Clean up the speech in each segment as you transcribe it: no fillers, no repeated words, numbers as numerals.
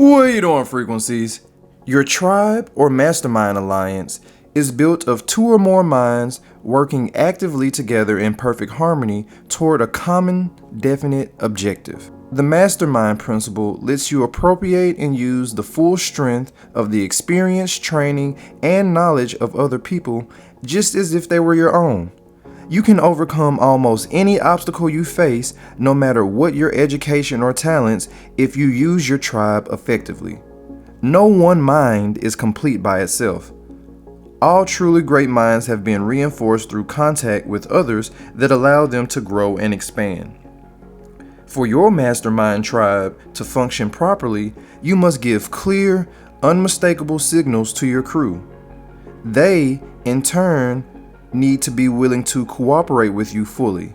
What you doing, frequencies? Your tribe or mastermind alliance is built of two or more minds working actively together in perfect harmony toward a common, definite objective. The mastermind principle lets you appropriate and use the full strength of the experience, training, and knowledge of other people just as if they were your own. You can overcome almost any obstacle you face, no matter what your education or talents, if you use your tribe effectively. No one mind is complete by itself. All truly great minds have been reinforced through contact with others that allow them to grow and expand. For your mastermind tribe to function properly, you must give clear, unmistakable signals to your crew. They, in turn, need to be willing to cooperate with you fully.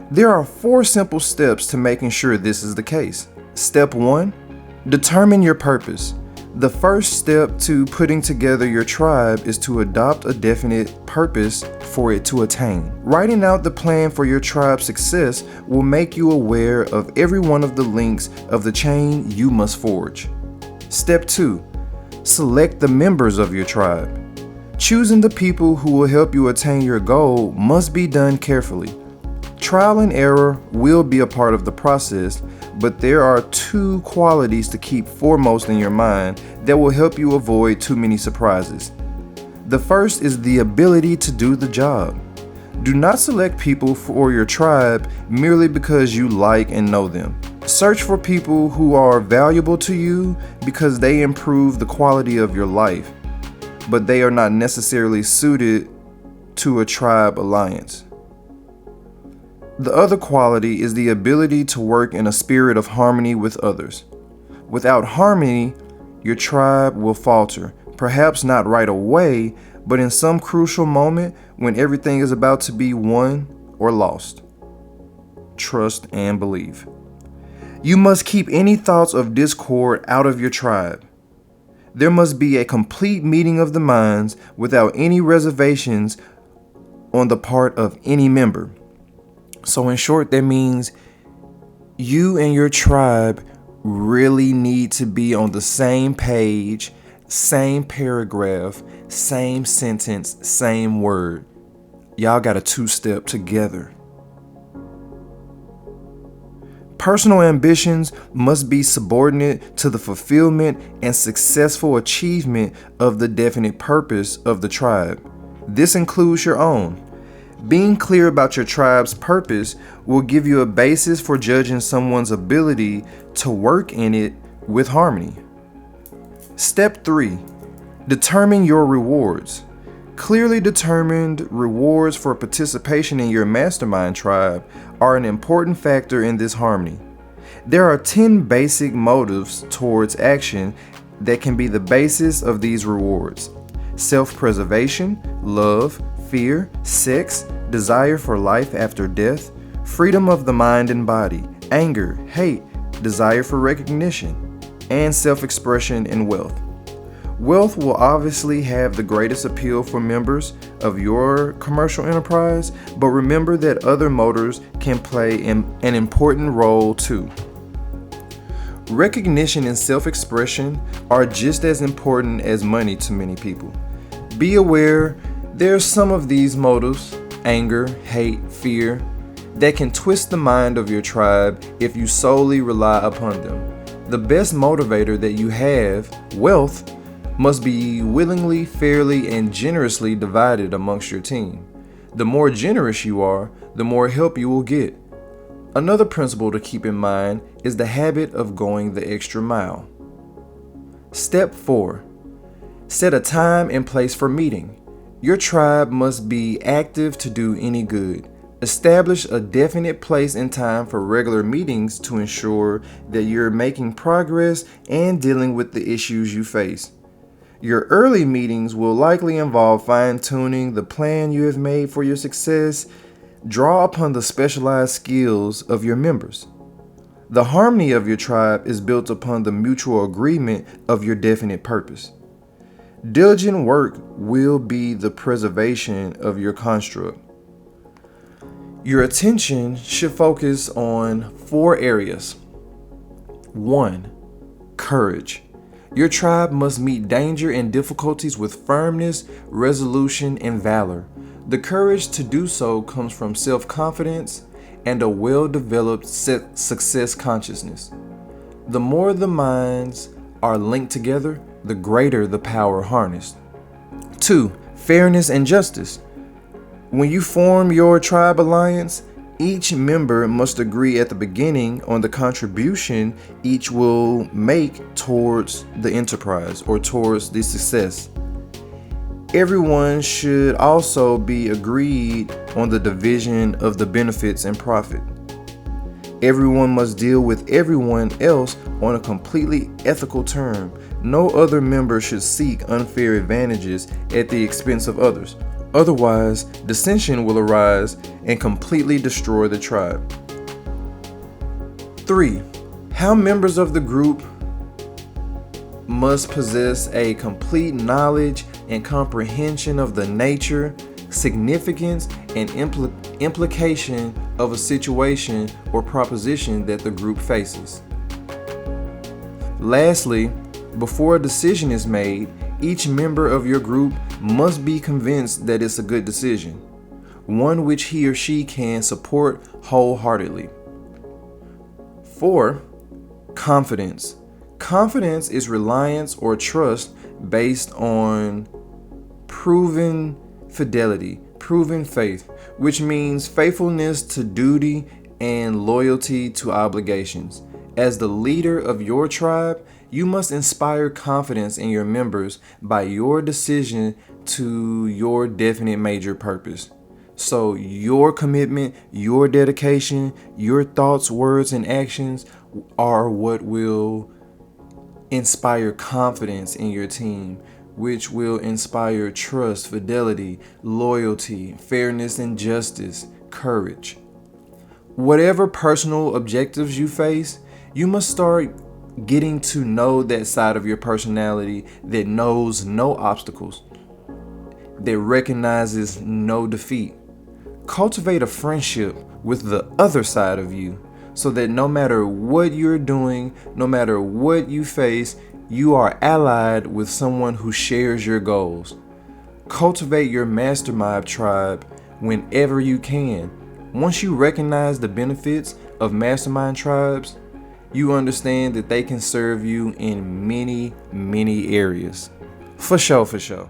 There are 4 simple steps to making sure this is the case. Step 1, determine your purpose. The first step to putting together your tribe is to adopt a definite purpose for it to attain. Writing out the plan for your tribe's success will make you aware of every one of the links of the chain you must forge. Step 2, select the members of your tribe. Choosing the people who will help you attain your goal must be done carefully. Trial and error will be a part of the process, but there are 2 qualities to keep foremost in your mind that will help you avoid too many surprises. The first is the ability to do the job. Do not select people for your tribe merely because you like and know them. Search for people who are valuable to you because they improve the quality of your life, but they are not necessarily suited to a tribe alliance. The other quality is the ability to work in a spirit of harmony with others. Without harmony, your tribe will falter, perhaps not right away, but in some crucial moment when everything is about to be won or lost. Trust and believe. You must keep any thoughts of discord out of your tribe. There must be a complete meeting of the minds without any reservations on the part of any member. So in short, that means you and your tribe really need to be on the same page, same paragraph, same sentence, same word. Y'all got a 2-step together. Personal ambitions must be subordinate to the fulfillment and successful achievement of the definite purpose of the tribe. This includes your own. Being clear about your tribe's purpose will give you a basis for judging someone's ability to work in it with harmony. Step 3, determine your rewards. Clearly determined rewards for participation in your mastermind tribe are an important factor in this harmony. There are 10 basic motives towards action that can be the basis of these rewards: self-preservation, love, fear, sex, desire for life after death, freedom of the mind and body, anger, hate, desire for recognition, and self-expression and wealth. Wealth will obviously have the greatest appeal for members of your commercial enterprise, but remember that other motives can play an important role too. Recognition and self-expression are just as important as money to many people. Be aware there are some of these motives, anger, hate, fear, that can twist the mind of your tribe if you solely rely upon them. The best motivator that you have, wealth, must be willingly, fairly, and generously divided amongst your team. The more generous you are, the more help you will get. Another principle to keep in mind is the habit of going the extra mile. Step 4, set a time and place for meeting. Your tribe must be active to do any good. Establish a definite place and time for regular meetings to ensure that you're making progress and dealing with the issues you face. Your early meetings will likely involve fine-tuning the plan you have made for your success. Draw upon the specialized skills of your members. The harmony of your tribe is built upon the mutual agreement of your definite purpose. Diligent work will be the preservation of your construct. Your attention should focus on 4 areas. 1. Courage. Your tribe must meet danger and difficulties with firmness, resolution, and valor. The courage to do so comes from self-confidence and a well-developed success consciousness. The more the minds are linked together, the greater the power harnessed. 2. Fairness and justice. When you form your tribe alliance, each member must agree at the beginning on the contribution each will make towards the enterprise or towards the success. Everyone should also be agreed on the division of the benefits and profit. Everyone must deal with everyone else on a completely ethical term. No other member should seek unfair advantages at the expense of others. Otherwise, dissension will arise and completely destroy the tribe. 3. How members of the group must possess a complete knowledge and comprehension of the nature, significance, and implication of a situation or proposition that the group faces. Lastly, before a decision is made, each member of your group must be convinced that it's a good decision, one which he or she can support wholeheartedly. 4. Confidence. Confidence is reliance or trust based on proven fidelity, proven faith, which means faithfulness to duty and loyalty to obligations. As the leader of your tribe, you must inspire confidence in your members by your decision to your definite major purpose. So your commitment, your dedication, your thoughts, words, and actions are what will inspire confidence in your team, which will inspire trust, fidelity, loyalty, fairness and justice, courage. Whatever personal objectives you face, you must start getting to know that side of your personality that knows no obstacles, that recognizes no defeat. Cultivate a friendship with the other side of you so that no matter what you're doing, no matter what you face, you are allied with someone who shares your goals. Cultivate your mastermind tribe whenever you can. Once you recognize the benefits of mastermind tribes, you understand that they can serve you in many, many areas. For sure, for sure.